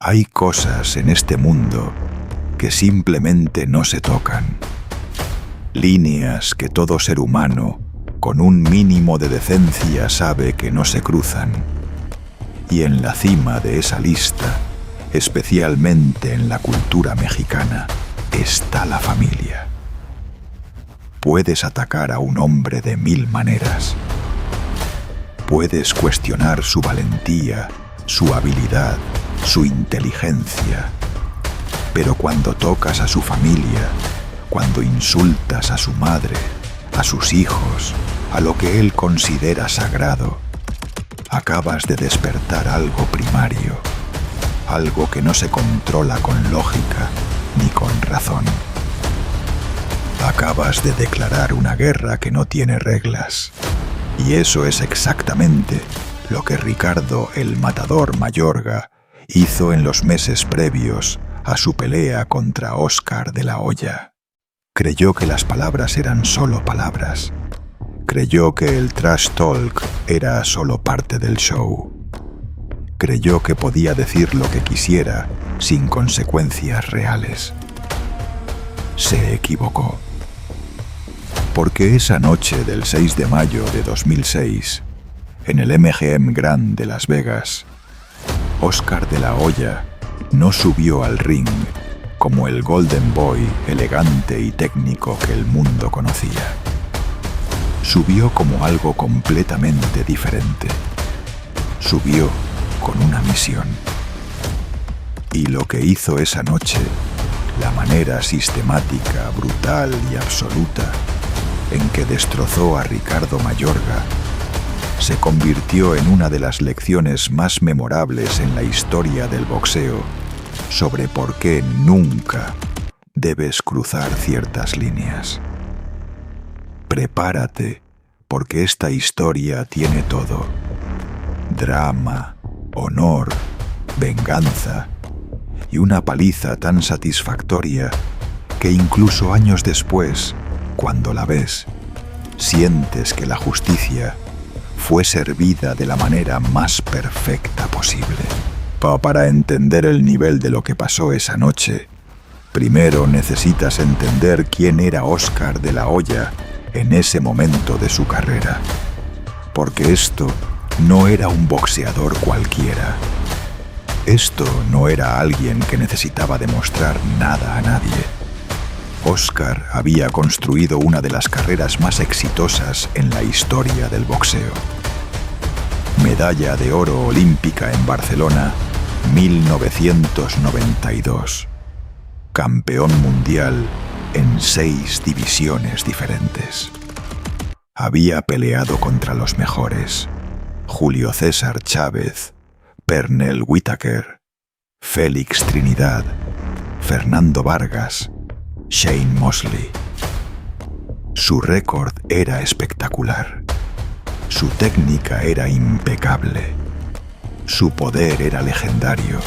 Hay cosas en este mundo que simplemente no se tocan. Líneas que todo ser humano, con un mínimo de decencia, sabe que no se cruzan. Y en la cima de esa lista, especialmente en la cultura mexicana, está la familia. Puedes atacar a un hombre de 1000 maneras. Puedes cuestionar su valentía, su habilidad, su inteligencia. Pero cuando tocas a su familia, cuando insultas a su madre, a sus hijos, a lo que él considera sagrado, acabas de despertar algo primario, algo que no se controla con lógica ni con razón. Acabas de declarar una guerra que no tiene reglas. Y eso es exactamente lo que Ricardo el Matador Mayorga hizo en los meses previos a su pelea contra Óscar de la Hoya. Creyó que las palabras eran solo palabras. Creyó que el trash talk era solo parte del show. Creyó que podía decir lo que quisiera sin consecuencias reales. Se equivocó. Porque esa noche del 6 de mayo de 2006, en el MGM Grand de Las Vegas, Óscar de la Hoya no subió al ring como el Golden Boy elegante y técnico que el mundo conocía. Subió como algo completamente diferente. Subió con una misión. Y lo que hizo esa noche, la manera sistemática, brutal y absoluta en que destrozó a Ricardo Mayorga, se convirtió en una de las lecciones más memorables en la historia del boxeo sobre por qué nunca debes cruzar ciertas líneas. Prepárate, porque esta historia tiene todo: drama, honor, venganza y una paliza tan satisfactoria que incluso años después, cuando la ves, sientes que la justicia fue servida de la manera más perfecta posible. Para entender el nivel de lo que pasó esa noche, primero necesitas entender quién era Óscar de la Hoya en ese momento de su carrera. Porque esto no era un boxeador cualquiera. Esto no era alguien que necesitaba demostrar nada a nadie. Óscar había construido una de las carreras más exitosas en la historia del boxeo. Medalla de oro olímpica en Barcelona, 1992. Campeón mundial en 6 divisiones diferentes. Había peleado contra los mejores: Julio César Chávez, Pernell Whitaker, Félix Trinidad, Fernando Vargas, Shane Mosley. Su récord era espectacular. Su técnica era impecable. Su poder era legendario.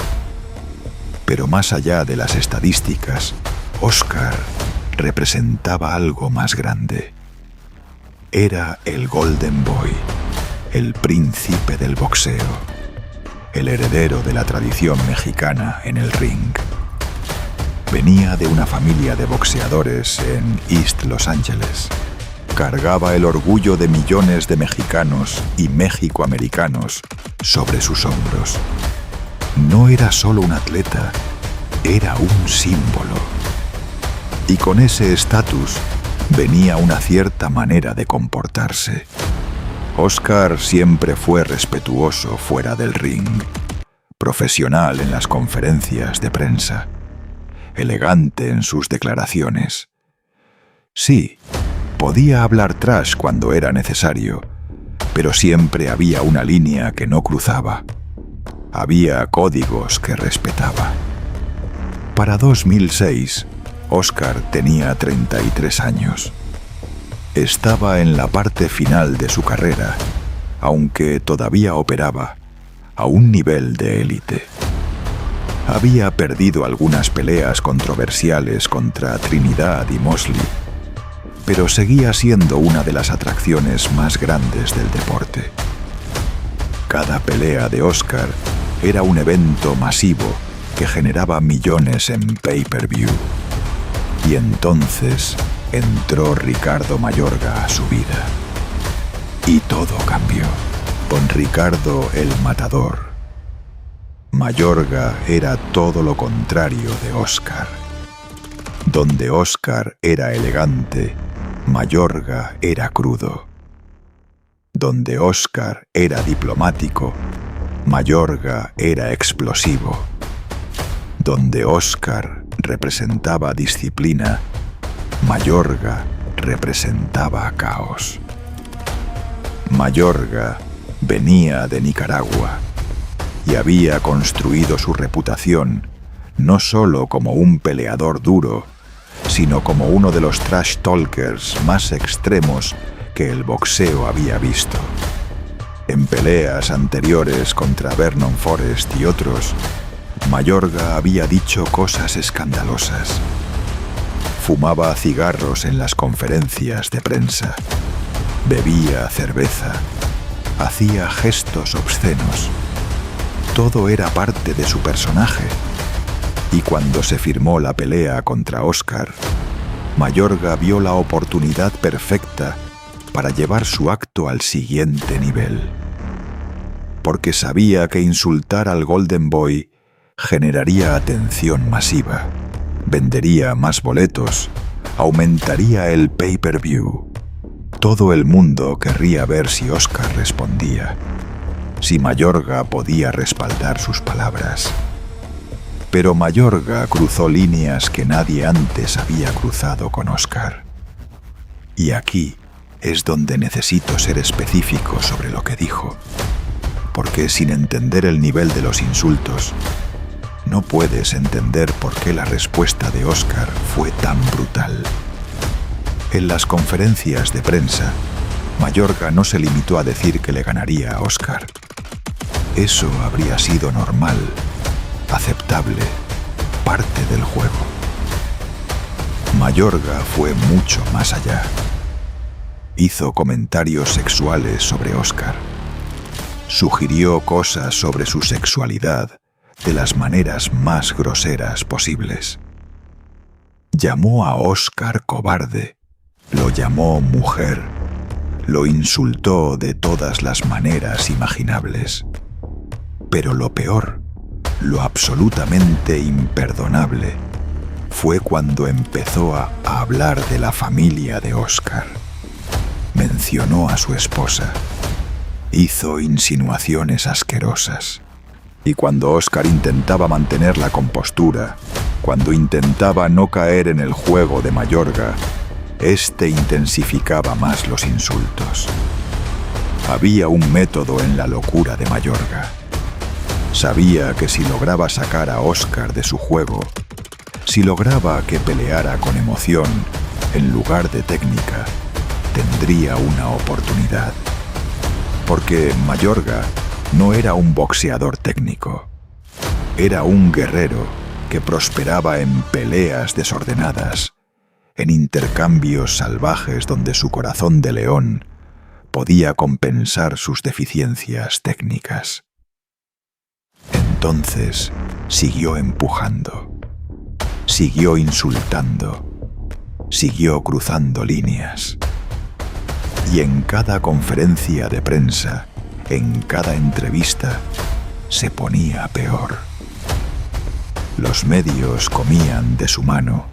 Pero más allá de las estadísticas, Óscar representaba algo más grande. Era el Golden Boy, el príncipe del boxeo, el heredero de la tradición mexicana en el ring. Venía de una familia de boxeadores en East Los Ángeles. Cargaba el orgullo de millones de mexicanos y mexicoamericanos sobre sus hombros. No era solo un atleta, era un símbolo. Y con ese estatus venía una cierta manera de comportarse. Óscar siempre fue respetuoso fuera del ring, profesional en las conferencias de prensa, elegante en sus declaraciones. Sí, podía hablar trash cuando era necesario, pero siempre había una línea que no cruzaba. Había códigos que respetaba. Para 2006, Óscar tenía 33 años. Estaba en la parte final de su carrera, aunque todavía operaba a un nivel de élite. Había perdido algunas peleas controversiales contra Trinidad y Mosley, pero seguía siendo una de las atracciones más grandes del deporte. Cada pelea de Óscar era un evento masivo que generaba millones en pay-per-view. Y entonces entró Ricardo Mayorga a su vida. Y todo cambió. Con Ricardo el Matador. Mayorga era todo lo contrario de Óscar. Donde Óscar era elegante, Mayorga era crudo. Donde Óscar era diplomático, Mayorga era explosivo. Donde Óscar representaba disciplina, Mayorga representaba caos. Mayorga venía de Nicaragua y había construido su reputación no solo como un peleador duro, sino como uno de los trash talkers más extremos que el boxeo había visto. En peleas anteriores contra Vernon Forrest y otros, Mayorga había dicho cosas escandalosas. Fumaba cigarros en las conferencias de prensa, bebía cerveza, hacía gestos obscenos. Todo era parte de su personaje. Y cuando se firmó la pelea contra Óscar, Mayorga vio la oportunidad perfecta para llevar su acto al siguiente nivel. Porque sabía que insultar al Golden Boy generaría atención masiva, vendería más boletos, aumentaría el pay-per-view. Todo el mundo querría ver si Óscar respondía, si Mayorga podía respaldar sus palabras. Pero Mayorga cruzó líneas que nadie antes había cruzado con Óscar. Y aquí es donde necesito ser específico sobre lo que dijo, porque sin entender el nivel de los insultos, no puedes entender por qué la respuesta de Óscar fue tan brutal. En las conferencias de prensa, Mayorga no se limitó a decir que le ganaría a Óscar. Eso habría sido normal, aceptable, parte del juego. Mayorga fue mucho más allá. Hizo comentarios sexuales sobre Óscar. Sugirió cosas sobre su sexualidad de las maneras más groseras posibles. Llamó a Óscar cobarde, lo llamó mujer, lo insultó de todas las maneras imaginables. Pero lo peor, lo absolutamente imperdonable, fue cuando empezó a hablar de la familia de Óscar. Mencionó a su esposa. Hizo insinuaciones asquerosas. Y cuando Óscar intentaba mantener la compostura, cuando intentaba no caer en el juego de Mayorga, éste intensificaba más los insultos. Había un método en la locura de Mayorga. Sabía que si lograba sacar a Óscar de su juego, si lograba que peleara con emoción en lugar de técnica, tendría una oportunidad. Porque Mayorga no era un boxeador técnico. Era un guerrero que prosperaba en peleas desordenadas, en intercambios salvajes donde su corazón de león podía compensar sus deficiencias técnicas. Entonces siguió empujando, siguió insultando, siguió cruzando líneas. Y en cada conferencia de prensa, en cada entrevista, se ponía peor. Los medios comían de su mano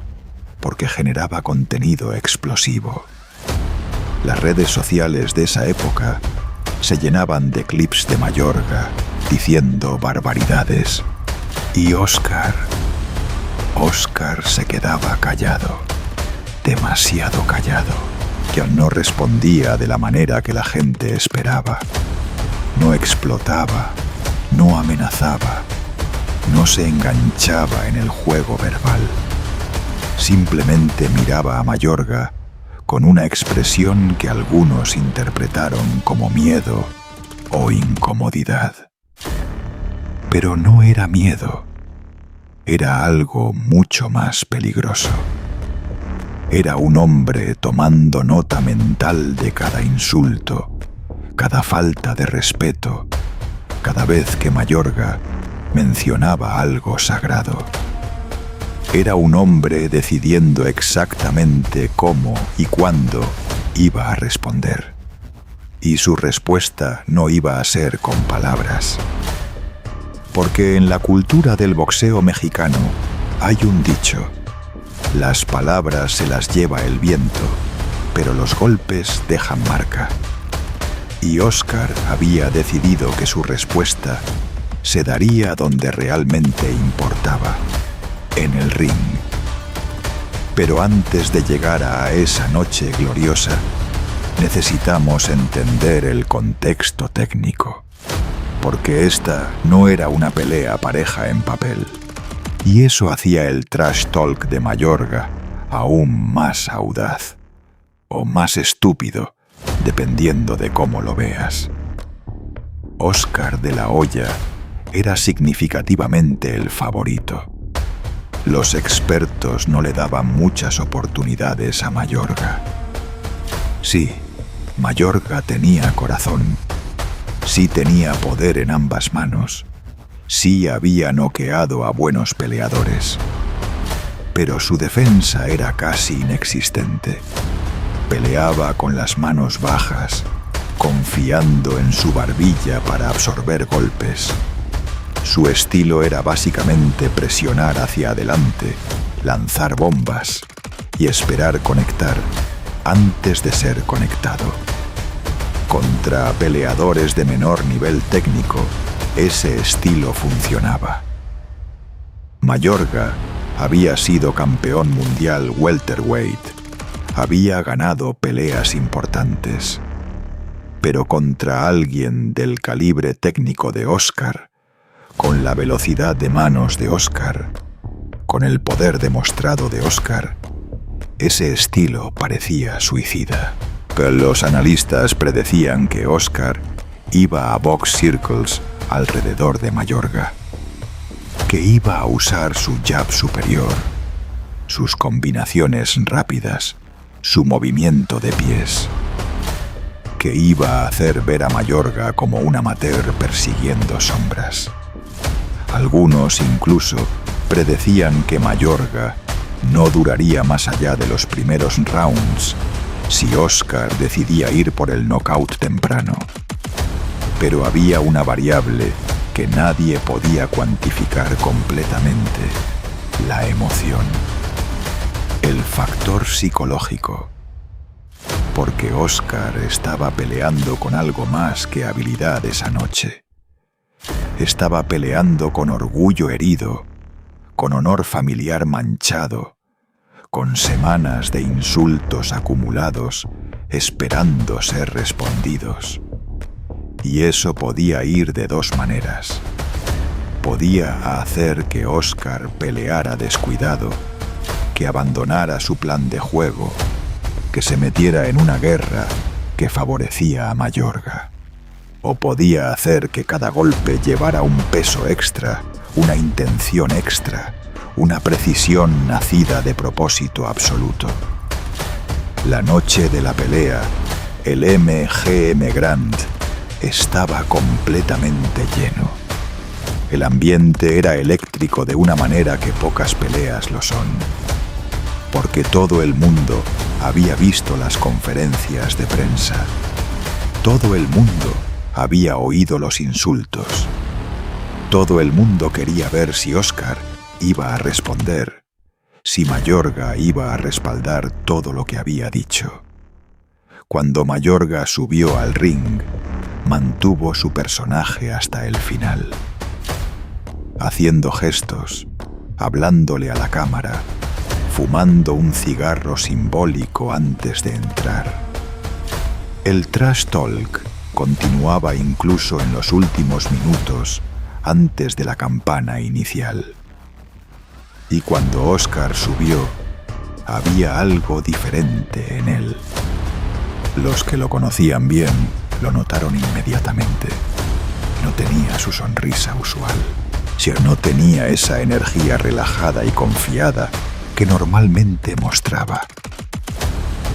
porque generaba contenido explosivo. Las redes sociales de esa época se llenaban de clips de Mayorga diciendo barbaridades. Y Óscar se quedaba callado, demasiado callado, que no respondía de la manera que la gente esperaba. No explotaba, no amenazaba, no se enganchaba en el juego verbal. Simplemente miraba a Mayorga con una expresión que algunos interpretaron como miedo o incomodidad. Pero no era miedo, era algo mucho más peligroso. Era un hombre tomando nota mental de cada insulto, cada falta de respeto, cada vez que Mayorga mencionaba algo sagrado. Era un hombre decidiendo exactamente cómo y cuándo iba a responder. Y su respuesta no iba a ser con palabras. Porque en la cultura del boxeo mexicano hay un dicho: las palabras se las lleva el viento, pero los golpes dejan marca. Y Oscar había decidido que su respuesta se daría donde realmente importaba, en el ring. Pero antes de llegar a esa noche gloriosa, necesitamos entender el contexto técnico, porque esta no era una pelea pareja en papel, y eso hacía el trash talk de Mayorga aún más audaz, o más estúpido, dependiendo de cómo lo veas. Oscar de la Hoya era significativamente el favorito. Los expertos no le daban muchas oportunidades a Mayorga. Sí, Mayorga tenía corazón. Sí tenía poder en ambas manos. Sí había noqueado a buenos peleadores. Pero su defensa era casi inexistente. Peleaba con las manos bajas, confiando en su barbilla para absorber golpes. Su estilo era básicamente presionar hacia adelante, lanzar bombas y esperar conectar antes de ser conectado. Contra peleadores de menor nivel técnico, ese estilo funcionaba. Mayorga había sido campeón mundial welterweight, había ganado peleas importantes, pero contra alguien del calibre técnico de Oscar, con la velocidad de manos de Oscar, con el poder demostrado de Oscar, ese estilo parecía suicida. Pero los analistas predecían que Oscar iba a box circles alrededor de Mayorga, que iba a usar su jab superior, sus combinaciones rápidas, su movimiento de pies, que iba a hacer ver a Mayorga como un amateur persiguiendo sombras. Algunos incluso predecían que Mayorga no duraría más allá de los primeros rounds si Oscar decidía ir por el knockout temprano. Pero había una variable que nadie podía cuantificar completamente: la emoción, el factor psicológico. Porque Oscar estaba peleando con algo más que habilidad esa noche. Estaba peleando con orgullo herido, con honor familiar manchado, con semanas de insultos acumulados esperando ser respondidos. Y eso podía ir de dos maneras. Podía hacer que Oscar peleara descuidado, que abandonara su plan de juego, que se metiera en una guerra que favorecía a Mayorga. O podía hacer que cada golpe llevara un peso extra, una intención extra, una precisión nacida de propósito absoluto. La noche de la pelea, el MGM Grand estaba completamente lleno. El ambiente era eléctrico de una manera que pocas peleas lo son, porque todo el mundo había visto las conferencias de prensa. Todo el mundo había oído los insultos. Todo el mundo quería ver si Oscar iba a responder, si Mayorga iba a respaldar todo lo que había dicho. Cuando Mayorga subió al ring, mantuvo su personaje hasta el final, haciendo gestos, hablándole a la cámara, fumando un cigarro simbólico antes de entrar. El trash talk continuaba incluso en los últimos minutos antes de la campana inicial. Y cuando Oscar subió, había algo diferente en él. Los que lo conocían bien lo notaron inmediatamente. No tenía su sonrisa usual. No tenía esa energía relajada y confiada que normalmente mostraba.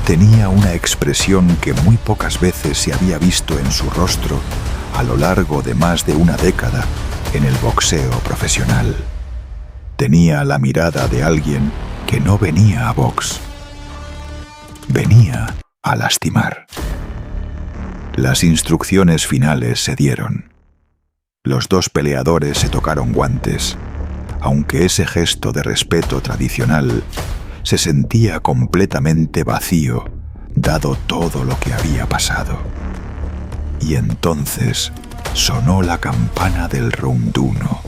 Tenía una expresión que muy pocas veces se había visto en su rostro a lo largo de más de una década en el boxeo profesional. Tenía la mirada de alguien que no venía a box. Venía a lastimar. Las instrucciones finales se dieron. Los dos peleadores se tocaron guantes, aunque ese gesto de respeto tradicional se sentía completamente vacío, dado todo lo que había pasado. Y entonces sonó la campana del round 1.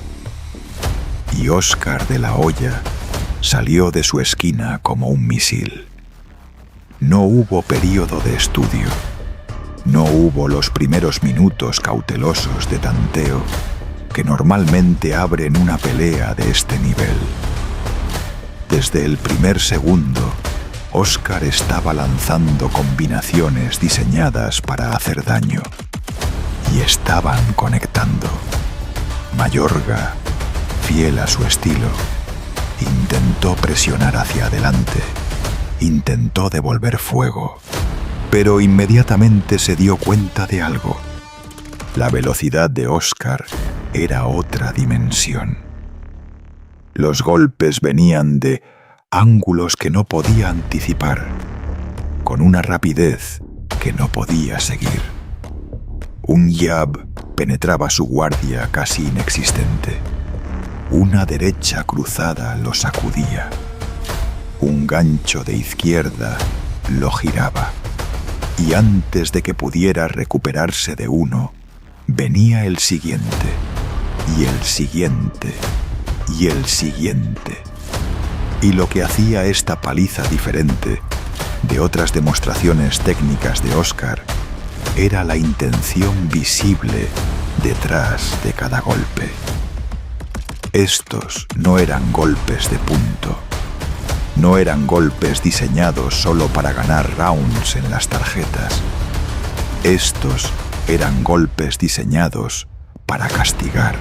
Y Óscar de la Hoya salió de su esquina como un misil. No hubo período de estudio. No hubo los primeros minutos cautelosos de tanteo que normalmente abren una pelea de este nivel. Desde el primer segundo, Óscar estaba lanzando combinaciones diseñadas para hacer daño. Y estaban conectando. Mayorga, fiel a su estilo, intentó presionar hacia adelante, intentó devolver fuego, pero inmediatamente se dio cuenta de algo. La velocidad de Óscar era otra dimensión. Los golpes venían de ángulos que no podía anticipar, con una rapidez que no podía seguir. Un jab penetraba su guardia casi inexistente. Una derecha cruzada lo sacudía. Un gancho de izquierda lo giraba. Y antes de que pudiera recuperarse de uno, venía el siguiente, y el siguiente, y el siguiente. Y lo que hacía esta paliza diferente de otras demostraciones técnicas de Óscar era la intención visible detrás de cada golpe. Estos no eran golpes de punto. No eran golpes diseñados solo para ganar rounds en las tarjetas. Estos eran golpes diseñados para castigar,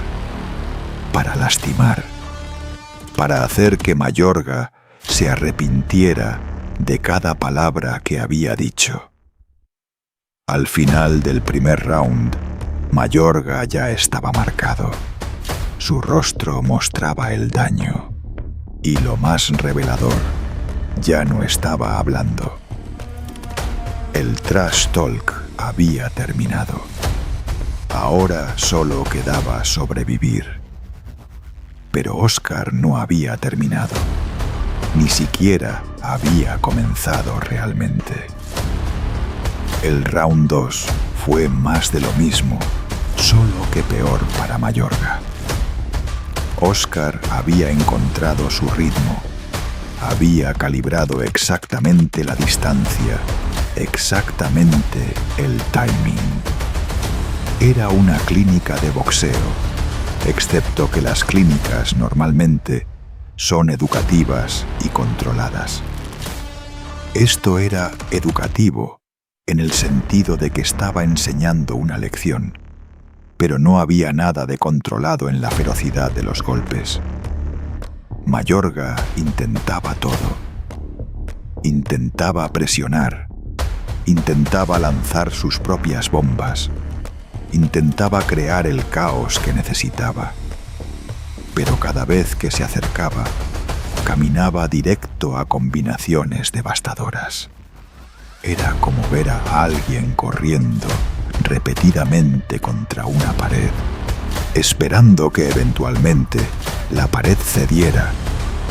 para lastimar, para hacer que Mayorga se arrepintiera de cada palabra que había dicho. Al final del primer round, Mayorga ya estaba marcado. Su rostro mostraba el daño. Y lo más revelador, ya no estaba hablando. El trash talk había terminado. Ahora solo quedaba sobrevivir. Pero Óscar no había terminado. Ni siquiera había comenzado realmente. El round 2 fue más de lo mismo, solo que peor para Mayorga. Óscar había encontrado su ritmo, había calibrado exactamente la distancia, exactamente el timing. Era una clínica de boxeo, excepto que las clínicas normalmente son educativas y controladas. Esto era educativo en el sentido de que estaba enseñando una lección, pero no había nada de controlado en la ferocidad de los golpes. Mayorga intentaba todo. Intentaba presionar. Intentaba lanzar sus propias bombas. Intentaba crear el caos que necesitaba. Pero cada vez que se acercaba, caminaba directo a combinaciones devastadoras. Era como ver a alguien corriendo repetidamente contra una pared, esperando que eventualmente la pared cediera,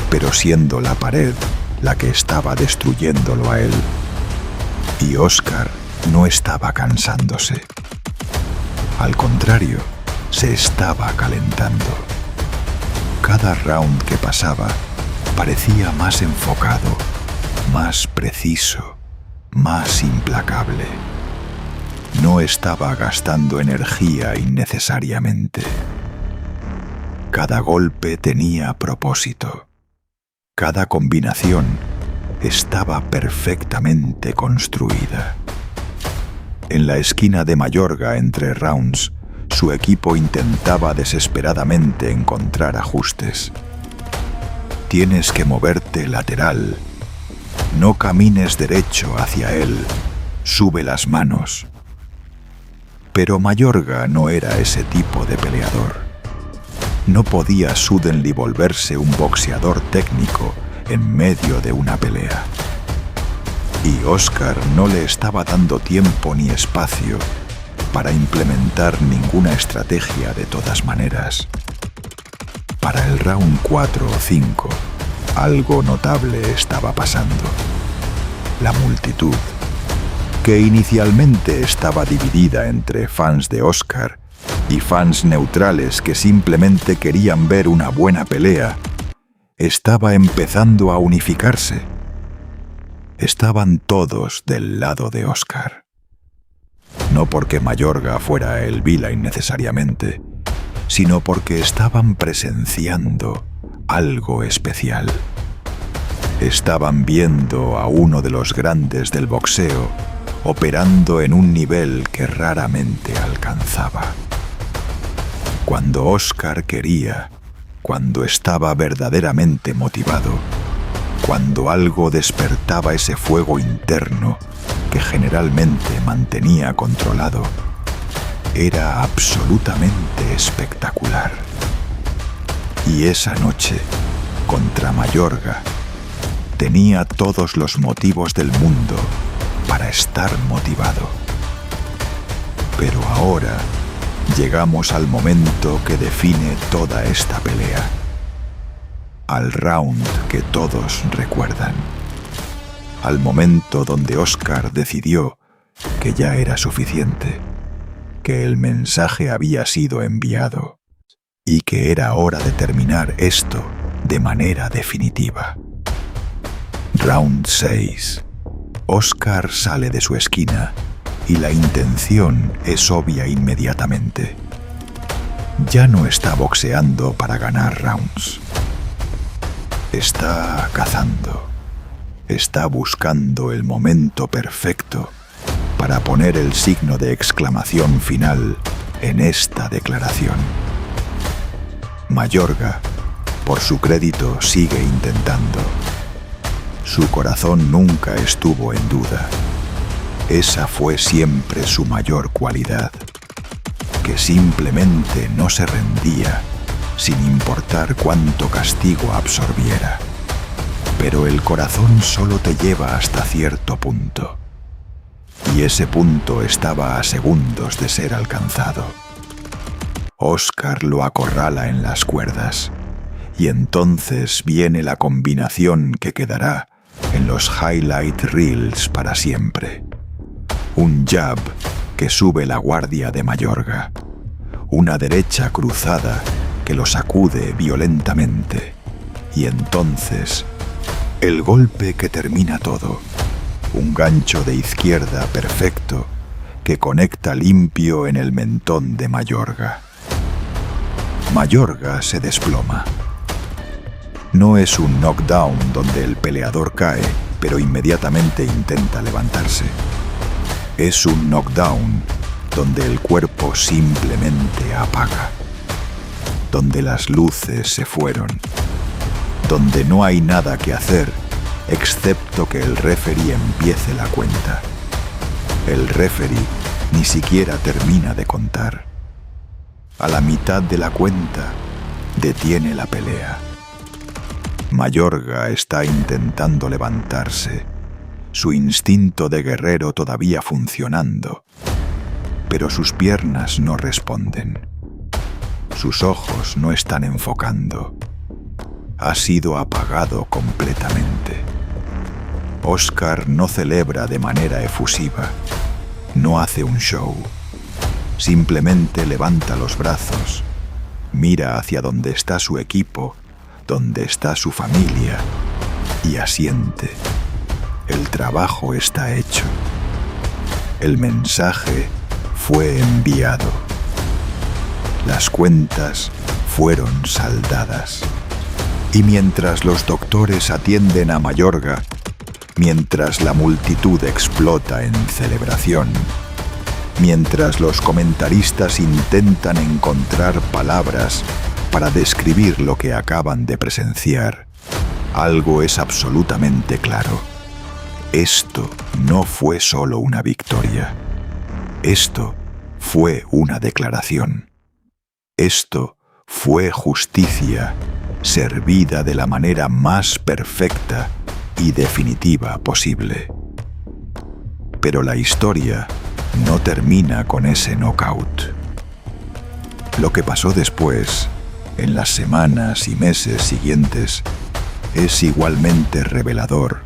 pero siendo la pared la que estaba destruyéndolo a él. Y Óscar no estaba cansándose. Al contrario, se estaba calentando. Cada round que pasaba parecía más enfocado, más preciso, más implacable. No estaba gastando energía innecesariamente. Cada golpe tenía propósito. Cada combinación estaba perfectamente construida. En la esquina de Mayorga entre rounds, su equipo intentaba desesperadamente encontrar ajustes. Tienes que moverte lateral. No camines derecho hacia él. Sube las manos. Pero Mayorga no era ese tipo de peleador. No podía suddenly volverse un boxeador técnico en medio de una pelea. Y Oscar no le estaba dando tiempo ni espacio para implementar ninguna estrategia de todas maneras. Para el round 4 o 5, algo notable estaba pasando. La multitud, que inicialmente estaba dividida entre fans de Oscar y fans neutrales que simplemente querían ver una buena pelea, estaba empezando a unificarse. Estaban todos del lado de Oscar. No porque Mayorga fuera el villain necesariamente, sino porque estaban presenciando algo especial. Estaban viendo a uno de los grandes del boxeo operando en un nivel que raramente alcanzaba. Cuando Oscar quería, cuando estaba verdaderamente motivado, cuando algo despertaba ese fuego interno que generalmente mantenía controlado, era absolutamente espectacular. Y esa noche, contra Mayorga, tenía todos los motivos del mundo para estar motivado. Pero ahora llegamos al momento que define toda esta pelea. Al round que todos recuerdan. Al momento donde Oscar decidió que ya era suficiente, que el mensaje había sido enviado y que era hora de terminar esto de manera definitiva. Round 6. Oscar sale de su esquina y la intención es obvia inmediatamente. Ya no está boxeando para ganar rounds. Está cazando. Está buscando el momento perfecto para poner el signo de exclamación final en esta declaración. Mayorga, por su crédito, sigue intentando. Su corazón nunca estuvo en duda. Esa fue siempre su mayor cualidad, que simplemente no se rendía sin importar cuánto castigo absorbiera. Pero el corazón solo te lleva hasta cierto punto. Y ese punto estaba a segundos de ser alcanzado. Oscar lo acorrala en las cuerdas, y entonces viene la combinación que quedará en los highlight reels para siempre. Un jab que sube la guardia de Mayorga, una derecha cruzada que lo sacude violentamente, y entonces el golpe que termina todo, un gancho de izquierda perfecto que conecta limpio en el mentón de Mayorga. Mayorga se desploma. No es un knockdown donde el peleador cae, pero inmediatamente intenta levantarse. Es un knockdown donde el cuerpo simplemente apaga, donde las luces se fueron, donde no hay nada que hacer excepto que el referee empiece la cuenta. El referee ni siquiera termina de contar. A la mitad de la cuenta, detiene la pelea. Mayorga está intentando levantarse, su instinto de guerrero todavía funcionando, pero sus piernas no responden. Sus ojos no están enfocando. Ha sido apagado completamente. Oscar no celebra de manera efusiva, no hace un show. Simplemente levanta los brazos, mira hacia donde está su equipo, donde está su familia, y asiente. El trabajo está hecho. El mensaje fue enviado. Las cuentas fueron saldadas. Y mientras los doctores atienden a Mayorga, mientras la multitud explota en celebración, mientras los comentaristas intentan encontrar palabras para describir lo que acaban de presenciar, algo es absolutamente claro. Esto no fue solo una victoria. Esto fue una declaración. Esto Fue justicia servida de la manera más perfecta y definitiva posible. Pero la historia no termina con ese knockout. Lo que pasó después, en las semanas y meses siguientes, es igualmente revelador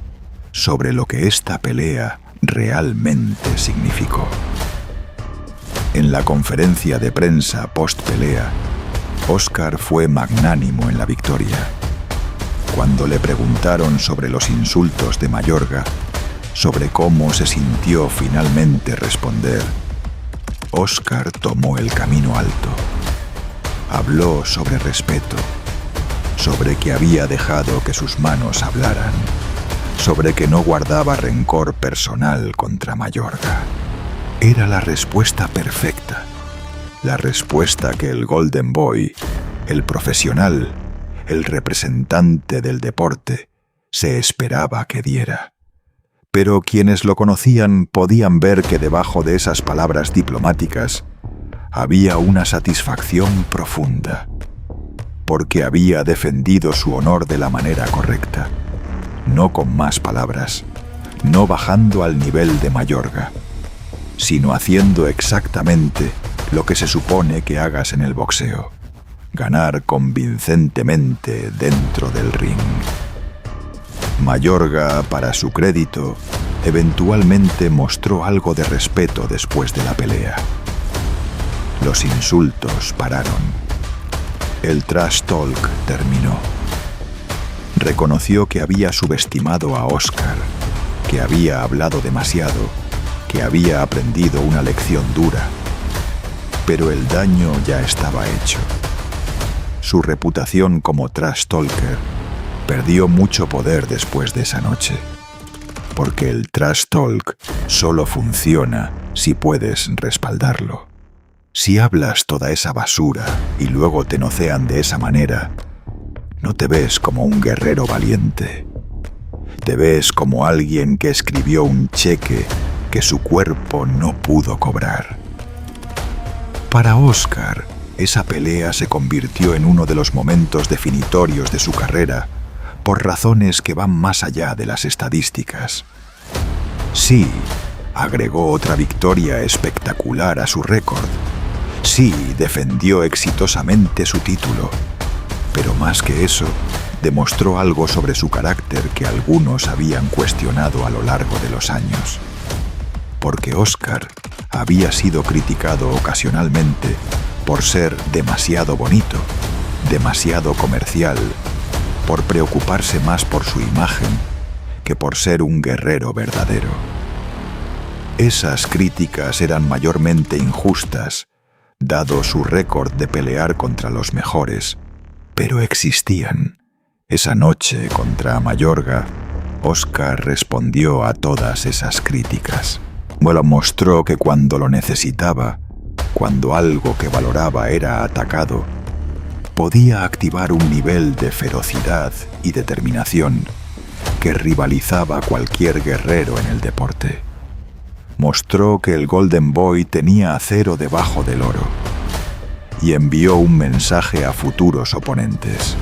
sobre lo que esta pelea realmente significó. En la conferencia de prensa post-pelea, Oscar fue magnánimo en la victoria. Cuando le preguntaron sobre los insultos de Mayorga, sobre cómo se sintió finalmente responder, Oscar tomó el camino alto. Habló sobre respeto, sobre que había dejado que sus manos hablaran, sobre que no guardaba rencor personal contra Mayorga. Era la respuesta perfecta, la respuesta que el Golden Boy, el profesional, el representante del deporte, se esperaba que diera. Pero quienes lo conocían podían ver que debajo de esas palabras diplomáticas había una satisfacción profunda, porque había defendido su honor de la manera correcta, no con más palabras, no bajando al nivel de Mayorga, sino haciendo exactamente lo que se supone que hagas en el boxeo: ganar convincentemente dentro del ring. Mayorga, para su crédito, eventualmente mostró algo de respeto después de la pelea. Los insultos pararon. El trash talk terminó. Reconoció que había subestimado a Oscar, que había hablado demasiado, que había aprendido una lección dura. Pero el daño ya estaba hecho. Su reputación como trash talker perdió mucho poder después de esa noche, porque el trash talk solo funciona si puedes respaldarlo. Si hablas toda esa basura y luego te nocean de esa manera, no te ves como un guerrero valiente. Te ves como alguien que escribió un cheque que su cuerpo no pudo cobrar. Para Oscar, esa pelea se convirtió en uno de los momentos definitorios de su carrera, por razones que van más allá de las estadísticas. Sí, agregó otra victoria espectacular a su récord. Sí, defendió exitosamente su título. Pero más que eso, demostró algo sobre su carácter que algunos habían cuestionado a lo largo de los años. Porque Oscar había sido criticado ocasionalmente por ser demasiado bonito, demasiado comercial, por preocuparse más por su imagen que por ser un guerrero verdadero. Esas críticas eran mayormente injustas, dado su récord de pelear contra los mejores, pero existían. Esa noche contra Mayorga, Oscar respondió a todas esas críticas. Bueno, mostró que cuando lo necesitaba, cuando algo que valoraba era atacado, podía activar un nivel de ferocidad y determinación que rivalizaba a cualquier guerrero en el deporte. Mostró que el Golden Boy tenía acero debajo del oro y envió un mensaje a futuros oponentes.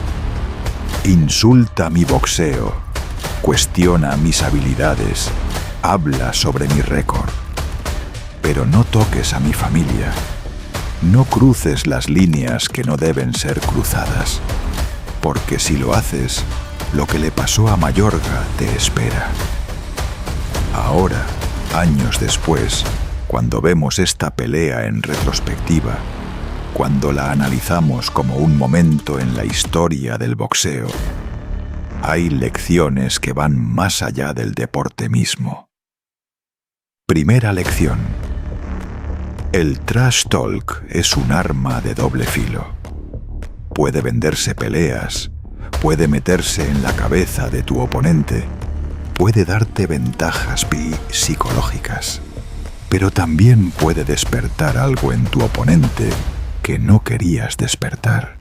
Insulta mi boxeo, cuestiona mis habilidades, habla sobre mi récord, pero no toques a mi familia. No cruces las líneas que no deben ser cruzadas, porque si lo haces, lo que le pasó a Mayorga te espera. Ahora, años después, cuando vemos esta pelea en retrospectiva, cuando la analizamos como un momento en la historia del boxeo, hay lecciones que van más allá del deporte mismo. Primera lección. El trash talk es un arma de doble filo. Puede venderse peleas, puede meterse en la cabeza de tu oponente, puede darte ventajas psicológicas, pero también puede despertar algo en tu oponente que no querías despertar.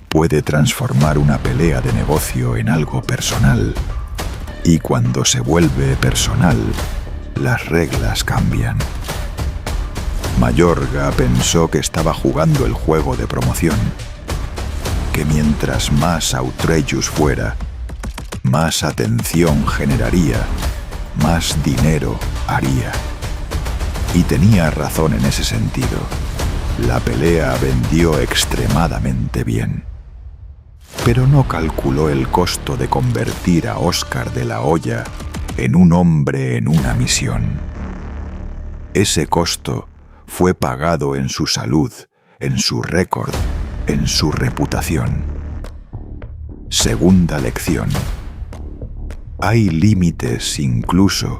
Puede transformar una pelea de negocio en algo personal, y cuando se vuelve personal, las reglas cambian. Mayorga pensó que estaba jugando el juego de promoción, que mientras más outrageous fuera, más atención generaría, más dinero haría. Y tenía razón en ese sentido. La pelea vendió extremadamente bien. Pero no calculó el costo de convertir a Óscar de la Hoya en un hombre en una misión. Ese costo fue pagado en su salud, en su récord, en su reputación. Segunda lección. Hay límites incluso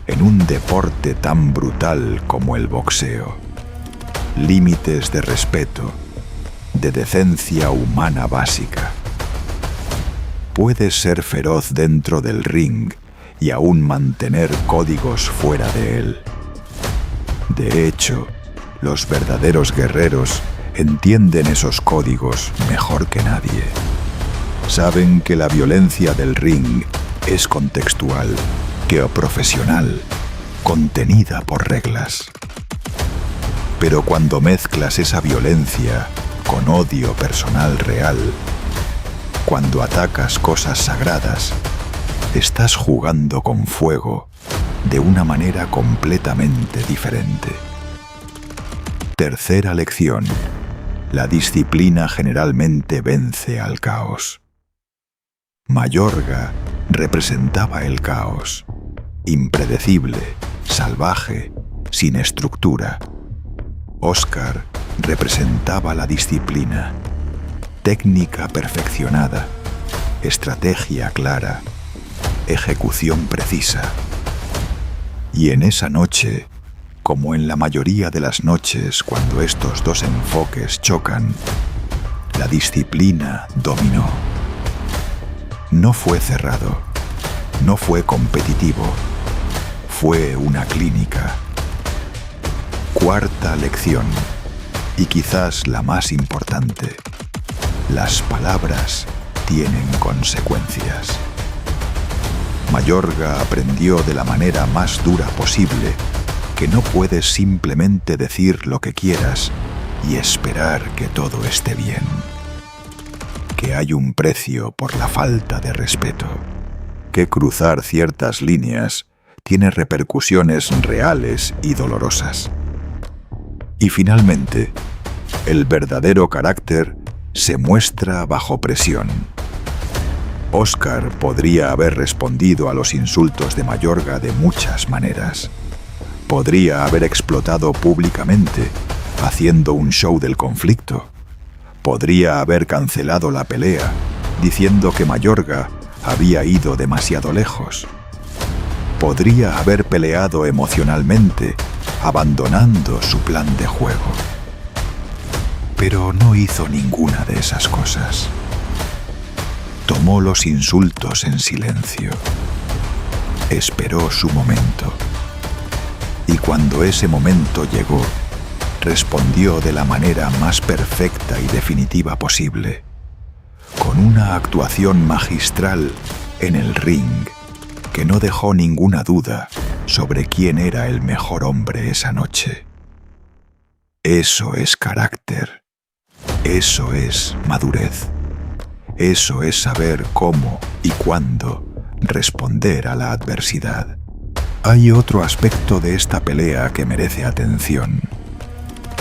en un deporte tan brutal como el boxeo. Límites de respeto, de decencia humana básica. Puedes ser feroz dentro del ring y aún mantener códigos fuera de él. De hecho, los verdaderos guerreros entienden esos códigos mejor que nadie. Saben que la violencia del ring es contextual, que profesional, contenida por reglas. Pero cuando mezclas esa violencia con odio personal real, cuando atacas cosas sagradas, estás jugando con fuego de una manera completamente diferente. Tercera lección. La disciplina generalmente vence al caos. Mayorga representaba el caos, impredecible, salvaje, sin estructura. Óscar representaba la disciplina, técnica perfeccionada, estrategia clara, ejecución precisa. Y en esa noche, como en la mayoría de las noches cuando estos dos enfoques chocan, la disciplina dominó. No fue cerrado, no fue competitivo, fue una clínica. Cuarta lección, y quizás la más importante: las palabras tienen consecuencias. Mayorga aprendió de la manera más dura posible que no puedes simplemente decir lo que quieras y esperar que todo esté bien. Que hay un precio por la falta de respeto. Que cruzar ciertas líneas tiene repercusiones reales y dolorosas. Y finalmente, el verdadero carácter se muestra bajo presión. Óscar podría haber respondido a los insultos de Mayorga de muchas maneras. Podría haber explotado públicamente, haciendo un show del conflicto. Podría haber cancelado la pelea, diciendo que Mayorga había ido demasiado lejos. Podría haber peleado emocionalmente, abandonando su plan de juego. Pero no hizo ninguna de esas cosas. Tomó los insultos en silencio. Esperó su momento. Y cuando ese momento llegó, respondió de la manera más perfecta y definitiva posible, con una actuación magistral en el ring que no dejó ninguna duda sobre quién era el mejor hombre esa noche. Eso es carácter. Eso es madurez. Eso es saber cómo y cuándo responder a la adversidad. Hay otro aspecto de esta pelea que merece atención.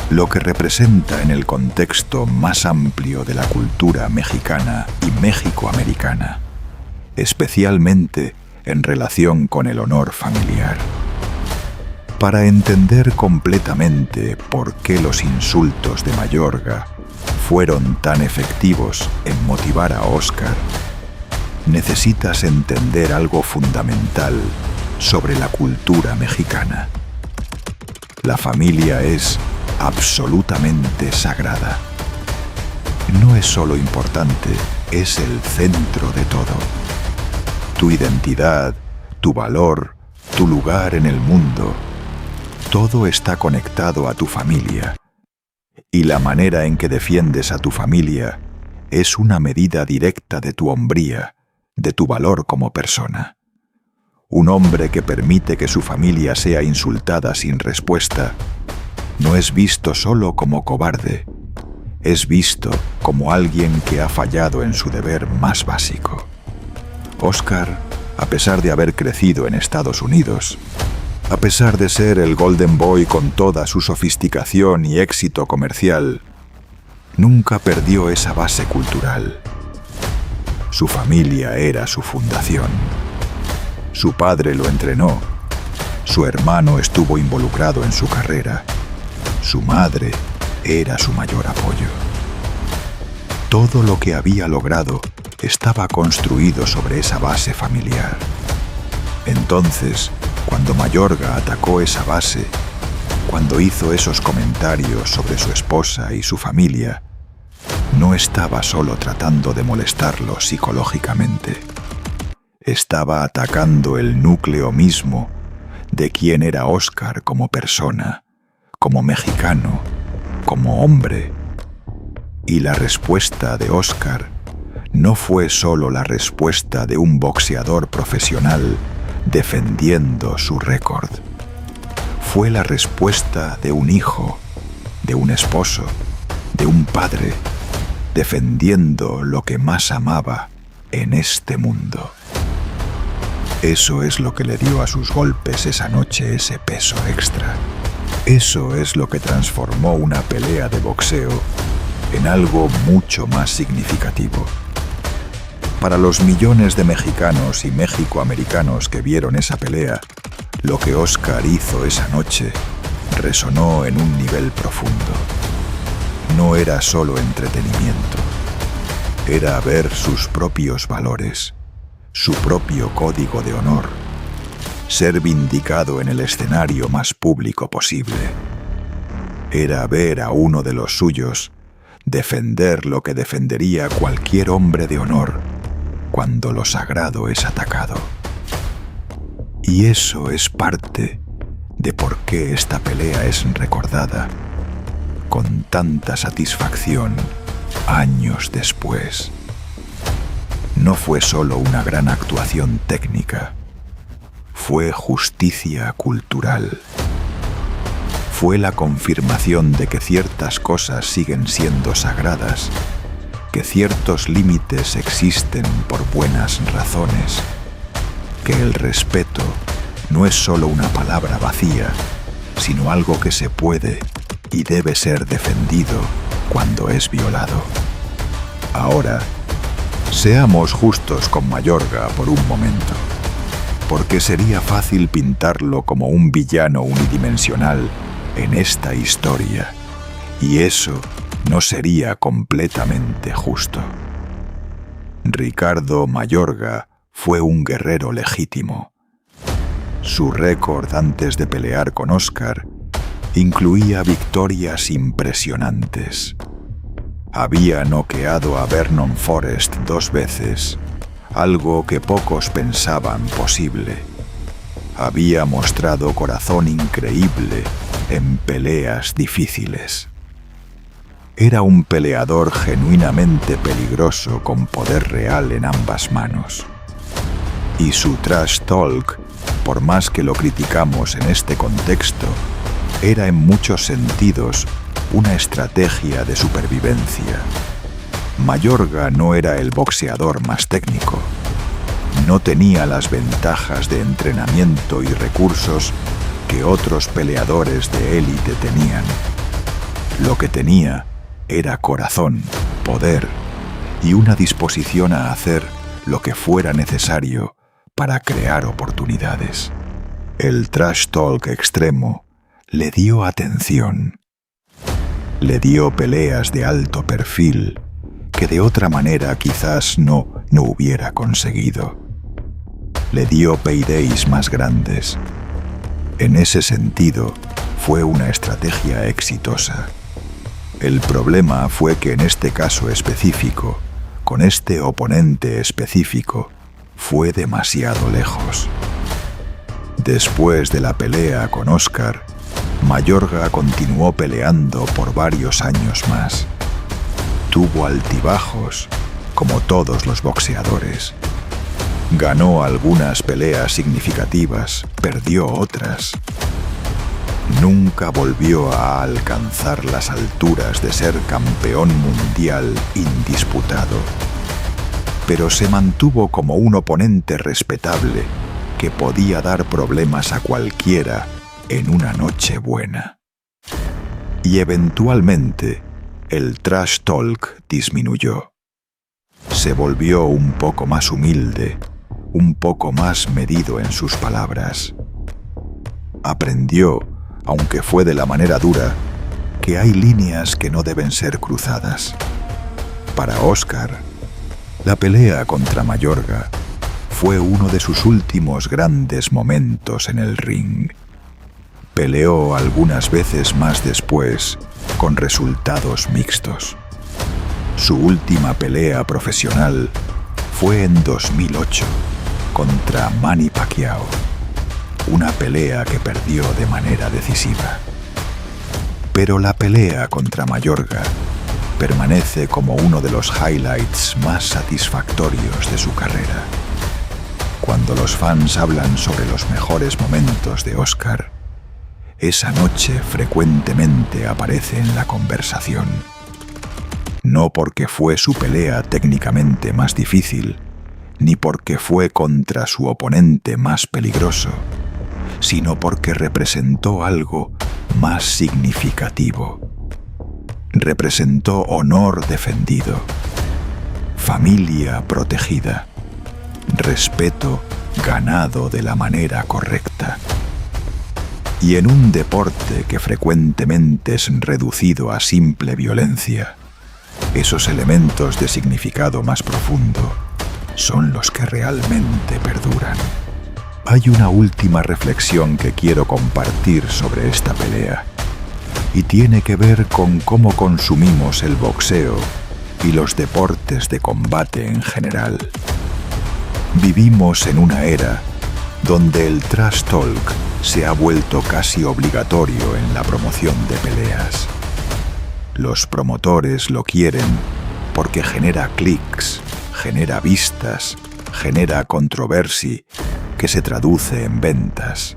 Lo que representa en el contexto más amplio de la cultura mexicana y méxico-americana, especialmente en relación con el honor familiar. Para entender completamente por qué los insultos de Mayorga fueron tan efectivos en motivar a Óscar, necesitas entender algo fundamental sobre la cultura mexicana. La familia es absolutamente sagrada. No es solo importante, es el centro de todo. Tu identidad, tu valor, tu lugar en el mundo, todo está conectado a tu familia. Y la manera en que defiendes a tu familia es una medida directa de tu hombría, de tu valor como persona. Un hombre que permite que su familia sea insultada sin respuesta no es visto solo como cobarde, es visto como alguien que ha fallado en su deber más básico. Oscar, a pesar de haber crecido en Estados Unidos, a pesar de ser el Golden Boy con toda su sofisticación y éxito comercial, nunca perdió esa base cultural. Su familia era su fundación. Su padre lo entrenó. Su hermano estuvo involucrado en su carrera. Su madre era su mayor apoyo. Todo lo que había logrado estaba construido sobre esa base familiar. Entonces, cuando Mayorga atacó esa base, cuando hizo esos comentarios sobre su esposa y su familia, no estaba solo tratando de molestarlo psicológicamente. Estaba atacando el núcleo mismo de quién era Oscar como persona, como mexicano, como hombre. Y la respuesta de Oscar no fue solo la respuesta de un boxeador profesional defendiendo su récord. Fue la respuesta de un hijo, de un esposo, de un padre, defendiendo lo que más amaba en este mundo. Eso es lo que le dio a sus golpes esa noche ese peso extra. Eso es lo que transformó una pelea de boxeo en algo mucho más significativo. Para los millones de mexicanos y mexicoamericanos que vieron esa pelea, lo que Oscar hizo esa noche resonó en un nivel profundo. No era solo entretenimiento, era ver sus propios valores, su propio código de honor, ser vindicado en el escenario más público posible. Era ver a uno de los suyos defender lo que defendería cualquier hombre de honor cuando lo sagrado es atacado. Y eso es parte de por qué esta pelea es recordada con tanta satisfacción años después. No fue solo una gran actuación técnica, fue justicia cultural. Fue la confirmación de que ciertas cosas siguen siendo sagradas, que ciertos límites existen por buenas razones, que el respeto no es solo una palabra vacía, sino algo que se puede y debe ser defendido cuando es violado. Ahora, seamos justos con Mayorga por un momento, porque sería fácil pintarlo como un villano unidimensional en esta historia, y eso no sería completamente justo. Ricardo Mayorga fue un guerrero legítimo. Su récord antes de pelear con Oscar incluía victorias impresionantes. Había noqueado a Vernon Forrest 2 veces, algo que pocos pensaban posible. Había mostrado corazón increíble en peleas difíciles. Era un peleador genuinamente peligroso con poder real en ambas manos. Y su trash talk, por más que lo criticamos en este contexto, era en muchos sentidos una estrategia de supervivencia. Mayorga no era el boxeador más técnico. No tenía las ventajas de entrenamiento y recursos que otros peleadores de élite tenían. Lo que tenía era corazón, poder y una disposición a hacer lo que fuera necesario para crear oportunidades. El trash talk extremo le dio atención. Le dio peleas de alto perfil que de otra manera quizás no hubiera conseguido. Le dio paydays más grandes. En ese sentido, fue una estrategia exitosa. El problema fue que en este caso específico, con este oponente específico, fue demasiado lejos. Después de la pelea con Oscar, Mayorga continuó peleando por varios años más. Tuvo altibajos, como todos los boxeadores. Ganó algunas peleas significativas, perdió otras. Nunca volvió a alcanzar las alturas de ser campeón mundial indisputado, pero se mantuvo como un oponente respetable que podía dar problemas a cualquiera en una noche buena. Y eventualmente, el trash talk disminuyó. Se volvió un poco más humilde, un poco más medido en sus palabras. Aprendió, aunque fue de la manera dura, que hay líneas que no deben ser cruzadas. Para Oscar, la pelea contra Mayorga fue uno de sus últimos grandes momentos en el ring. Peleó algunas veces más después, con resultados mixtos. Su última pelea profesional fue en 2008 contra Manny Pacquiao, una pelea que perdió de manera decisiva. Pero la pelea contra Mayorga permanece como uno de los highlights más satisfactorios de su carrera. Cuando los fans hablan sobre los mejores momentos de Oscar, esa noche frecuentemente aparece en la conversación. No porque fue su pelea técnicamente más difícil, ni porque fue contra su oponente más peligroso, sino porque representó algo más significativo. Representó honor defendido, familia protegida, respeto ganado de la manera correcta. Y en un deporte que frecuentemente es reducido a simple violencia, esos elementos de significado más profundo son los que realmente perduran. Hay una última reflexión que quiero compartir sobre esta pelea, y tiene que ver con cómo consumimos el boxeo y los deportes de combate en general. Vivimos en una era donde el trash talk se ha vuelto casi obligatorio en la promoción de peleas. Los promotores lo quieren porque genera clics, genera vistas, genera controversia que se traduce en ventas.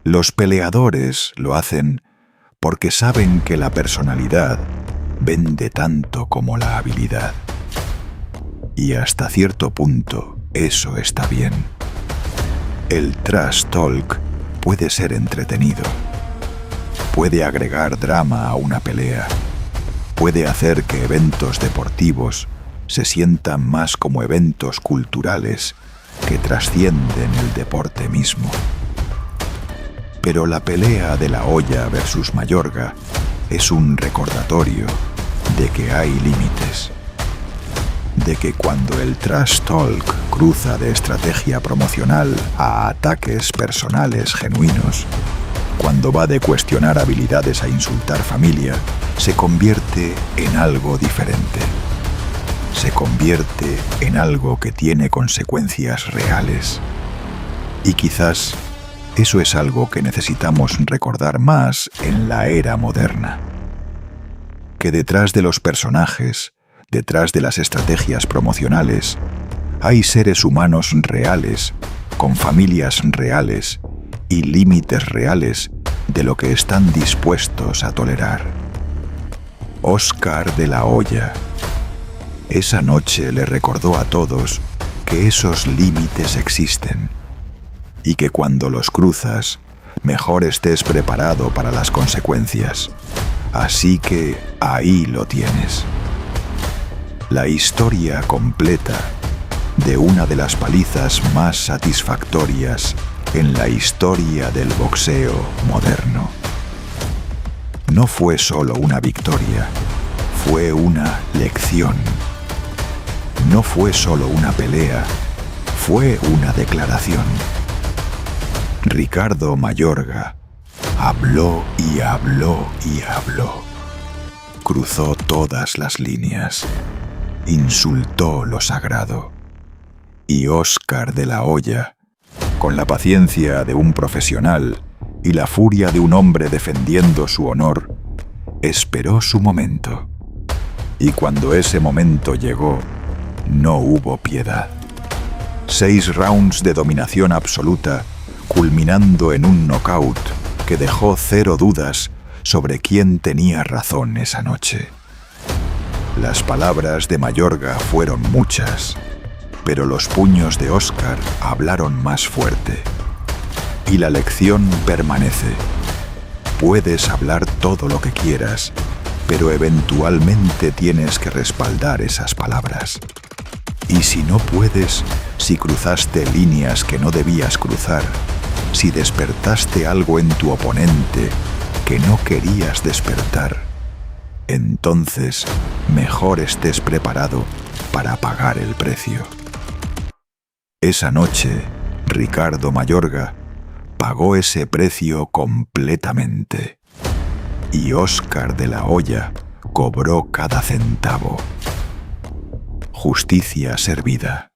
Los peleadores lo hacen porque saben que la personalidad vende tanto como la habilidad. Y hasta cierto punto eso está bien. El trash talk puede ser entretenido. Puede agregar drama a una pelea. Puede hacer que eventos deportivos se sientan más como eventos culturales que trascienden el deporte mismo. Pero la pelea de La Hoya versus Mayorga es un recordatorio de que hay límites. De que cuando el trash talk cruza de estrategia promocional a ataques personales genuinos, cuando va de cuestionar habilidades a insultar familia, se convierte en algo diferente. Se convierte en algo que tiene consecuencias reales. Y quizás eso es algo que necesitamos recordar más en la era moderna. Que detrás de los personajes, detrás de las estrategias promocionales, hay seres humanos reales, con familias reales y límites reales de lo que están dispuestos a tolerar. Oscar de La Hoya. Esa noche le recordó a todos que esos límites existen y que cuando los cruzas, mejor estés preparado para las consecuencias. Así que ahí lo tienes. La historia completa de una de las palizas más satisfactorias en la historia del boxeo moderno. No fue solo una victoria, fue una lección. No fue solo una pelea, fue una declaración. Ricardo Mayorga habló y habló y habló. Cruzó todas las líneas. Insultó lo sagrado. Y Oscar de La Hoya, con la paciencia de un profesional y la furia de un hombre defendiendo su honor, esperó su momento. Y cuando ese momento llegó, no hubo piedad. 6 rounds de dominación absoluta, culminando en un knockout que dejó cero dudas sobre quién tenía razón esa noche. Las palabras de Mayorga fueron muchas, pero los puños de Óscar hablaron más fuerte. Y la lección permanece. Puedes hablar todo lo que quieras, pero eventualmente tienes que respaldar esas palabras. Y si no puedes, si cruzaste líneas que no debías cruzar, si despertaste algo en tu oponente que no querías despertar, entonces mejor estés preparado para pagar el precio. Esa noche, Ricardo Mayorga pagó ese precio completamente. Y Óscar de la Hoya cobró cada centavo. Justicia servida.